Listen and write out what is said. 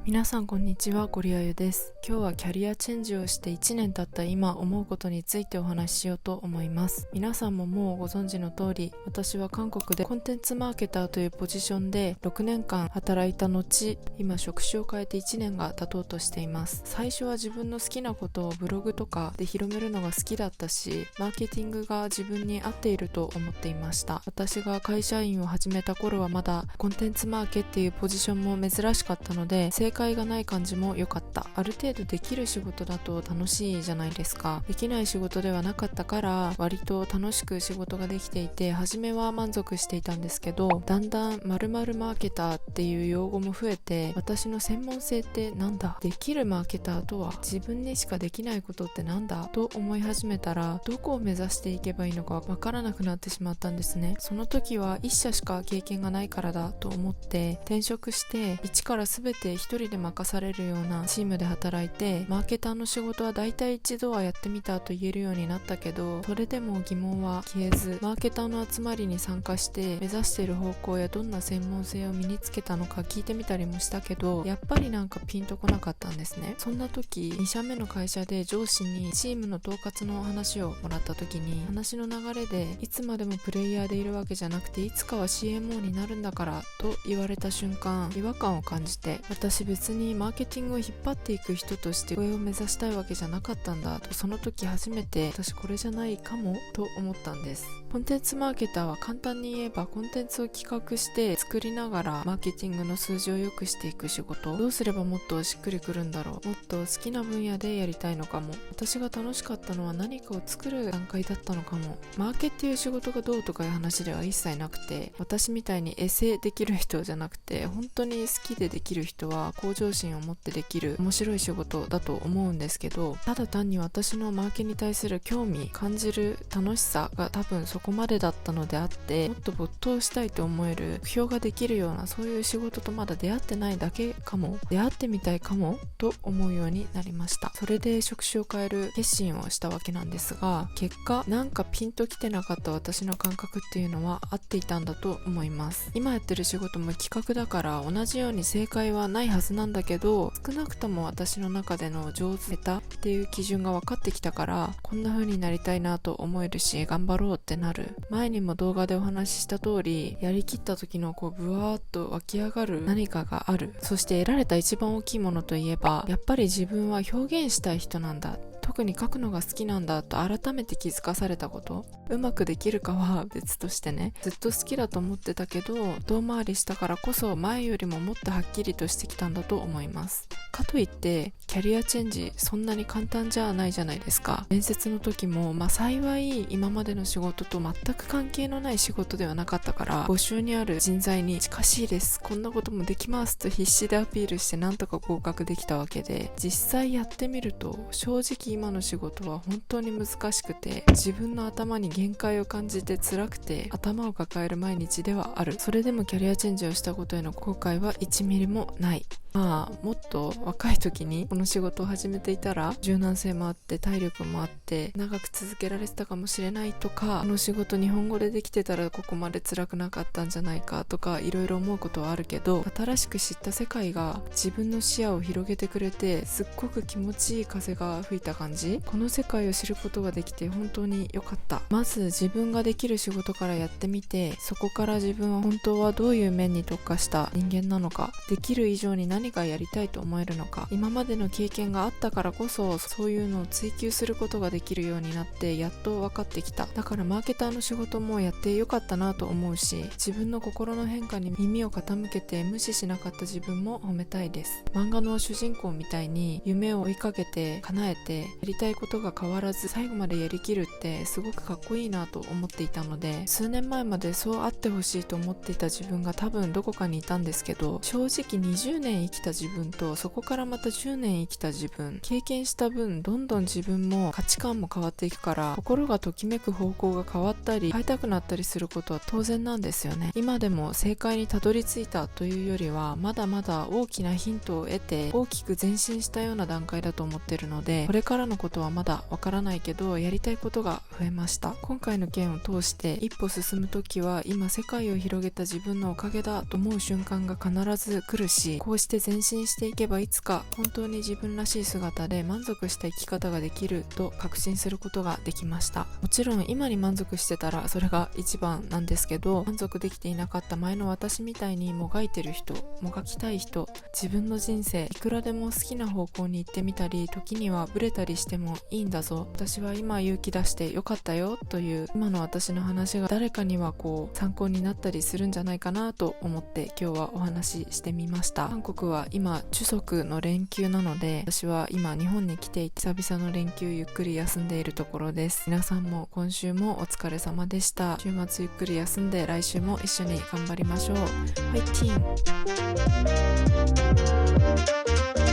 皆さんこんにちは、ゴリアユです。今日はキャリアチェンジをして1年経った今思うことについてお話ししようと思います。皆さんももうご存知の通り、私は韓国でコンテンツマーケターというポジションで6年間働いた後、今職種を変えて1年が経とうとしています。最初は自分の好きなことをブログとかで広めるのが好きだったし、マーケティングが自分に合っていると思っていました。私が会社員を始めた頃はまだコンテンツマーケっていうポジションも珍しかったので、正解がない感じも良かった。ある程度できる仕事だと楽しいじゃないですか。できない仕事ではなかったから割と楽しく仕事ができていて、初めは満足していたんですけど、だんだん〇〇マーケターっていう用語も増えて、私の専門性ってなんだ、できるマーケターとは自分にしかできないことってなんだと思い始めたら、どこを目指していけばいいのかわからなくなってしまったんですね。その時は一社しか経験がないからだと思って転職して、一から全て一人で任されるようなチームで働いて、マーケターの仕事はだいたい一度はやってみたと言えるようになったけど、それでも疑問は消えず、マーケターの集まりに参加して目指している方向やどんな専門性を身につけたのか聞いてみたりもしたけど、やっぱりなんかピンとこなかったんですね。そんな時、2社目の会社で上司にチームの統括の話をもらった時に、話の流れでいつまでもプレイヤーでいるわけじゃなくて、いつかは CMO になるんだからと言われた瞬間、違和感を感じて、私別にマーケティングを引っ張っていく人として上を目指したいわけじゃなかったんだと、その時初めて私これじゃないかもと思ったんです。コンテンツマーケターは簡単に言えば、コンテンツを企画して作りながらマーケティングの数字を良くしていく仕事。どうすればもっとしっくりくるんだろう、もっと好きな分野でやりたいのかも。私が楽しかったのは何かを作る段階だったのかも。マーケっていう仕事がどうとかいう話では一切なくて、私みたいにエセできる人じゃなくて、本当に好きでできる人は向上心を持ってできる面白い仕事だと思うんですけど、ただ単に私のマーケに対する興味、感じる楽しさが多分そこまでだったのであって、もっと没頭したいと思える、目標ができるようなそういう仕事とまだ出会ってないだけかも、出会ってみたいかもと思うようになりました。それで職種を変える決心をしたわけなんですが、結果なんかピンときてなかった私の感覚っていうのは合っていたんだと思います。今やってる仕事も企画だから同じように正解はないはずなんだけど、少なくとも私の中での上手下手っていう基準が分かってきたから、こんな風になりたいなと思えるし、頑張ろうってなる。前にも動画でお話しした通り、やりきった時のブワーっと湧き上がる何かがある。そして得られた一番大きいものといえば、やっぱり自分は表現したい人なんだ、特に書くのが好きなんだと改めて気づかされたこと。うまくできるかは別としてね、ずっと好きだと思ってたけど、遠回りしたからこそ前よりももっとはっきりとしてきたんだと思います。かといってキャリアチェンジそんなに簡単じゃないじゃないですか。面接の時も幸い今までの仕事と全く関係のない仕事ではなかったから、募集にある人材に近しいです、こんなこともできますと必死でアピールしてなんとか合格できたわけで、実際やってみると正直今の仕事は本当に難しくて、自分の頭に限界を感じて辛くて頭を抱える毎日ではある。それでもキャリアチェンジをしたことへの後悔は1ミリもない。もっと若い時にこの仕事を始めていたら、柔軟性もあって体力もあって長く続けられてたかもしれないとか、この仕事日本語でできてたらここまで辛くなかったんじゃないかとか、いろいろ思うことはあるけど、新しく知った世界が自分の視野を広げてくれて、すっごく気持ちいい風が吹いた感じ。この世界を知ることができて本当に良かった。まず自分ができる仕事からやってみて、そこから自分は本当はどういう面に特化した人間なのか、できる以上に何がやりたいと思えるのか、今までの経験があったからこそそういうのを追求することができるようになって、やっと分かってきた。だからマーケターの仕事もやってよかったなと思うし、自分の心の変化に耳を傾けて無視しなかった自分も褒めたいです。漫画の主人公みたいに夢を追いかけて叶えて、やりたいことが変わらず最後までやりきるってすごくかっこいいなと思っていたので、数年前までそうあってほしいと思っていた自分が多分どこかにいたんですけど、正直20年生きた自分とそこからまた10年生きた自分、経験した分どんどん自分も価値観も変わっていくから、心がときめく方向が変わったり変えたくなったりすることは当然なんですよね。今でも正解にたどり着いたというよりは、まだまだ大きなヒントを得て大きく前進したような段階だと思ってるので、これからのことはまだわからないけど、やりたいことが増えました。今回の件を通して一歩進むときは、今世界を広げた自分のおかげだと思う瞬間が必ず来るし、こうして前進していけばいつか本当に自分らしい姿で満足した生き方ができると確信することができました。もちろん今に満足してたらそれが一番なんですけど、満足できていなかった前の私みたいにもがいてる人、もがきたい人、自分の人生いくらでも好きな方向に行ってみたり、時にはブレたりしてもいいんだぞ、私は今勇気出してよかったよという今の私の話が誰かには参考になったりするんじゃないかなと思って今日はお話ししてみました。韓国は今中足の連休なので、私は今日本に来ていて久々の連休ゆっくり休んでいるところです。皆さんも今週もお疲れ様でした。週末ゆっくり休んで来週も一緒に頑張りましょう。ファイティーン。